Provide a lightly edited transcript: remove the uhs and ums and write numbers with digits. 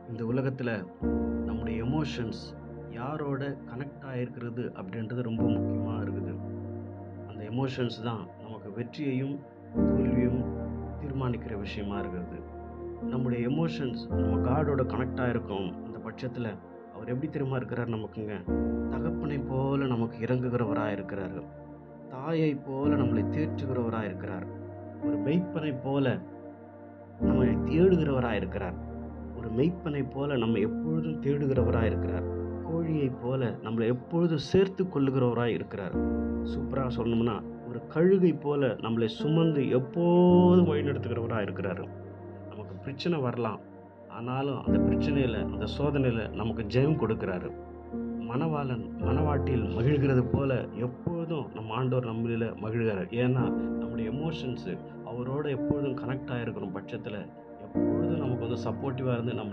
இந்த உலகத்தில் நம்முடைய எமோஷன்ஸ் யாரோட கனெக்ட் ஆகிருக்கிறது அப்படின்றது ரொம்ப முக்கியமாக இருக்குது. அந்த எமோஷன்ஸ் தான் நமக்கு வெற்றியையும் தோல்வியும் தீர்மானிக்கிற விஷயமா இருக்கிறது. நம்முடைய எமோஷன்ஸ் நம்ம காடோட கனெக்ட் ஆகிருக்கோம். அந்த பட்சத்தில் அவர் எப்படி தெரியுமா இருக்கிறார் நமக்குங்க? தகப்பனை போல நமக்கு இறங்குகிறவராக இருக்கிறார். தாயை போல நம்மளை தேற்றுகிறவராக இருக்கிறார். ஒரு மெய்ப்பனை போல நம்மை தேடுகிறவராக இருக்கிறார். ஒரு மெய்ப்பனைப் போல நம்ம எப்பொழுதும் தேடுகிறவராய் இருக்கிறார். கோழியைப் போல நம்மளை எப்பொழுதும் சேர்த்து கொள்ளுகிறவராய் இருக்கிறார். சூப்பராக சொல்லணும்னா, ஒரு கழுகை போல நம்மளை சுமந்து எப்போதும் வழிநடத்துகிறவராய் இருக்கிறாரு. நமக்கு பிரச்சனை வரலாம். ஆனாலும் அந்த பிரச்சனையில், அந்த சோதனையில் நமக்கு ஜெயம் கொடுக்கிறாரு. மணவாளன் மணவாட்டியில் மகிழ்கிறது போல எப்பொழுதும் நம்ம ஆண்டவர் நம்மளில் மகிழ்கிறார். ஏன்னா நம்முடைய எமோஷன்ஸு அவரோட எப்பொழுதும் கனெக்ட் ஆகிருக்கிற பட்சத்தில் எப்பொழுதும் நமக்கு சப்போர்ட்டிவாக இருந்து நம்ம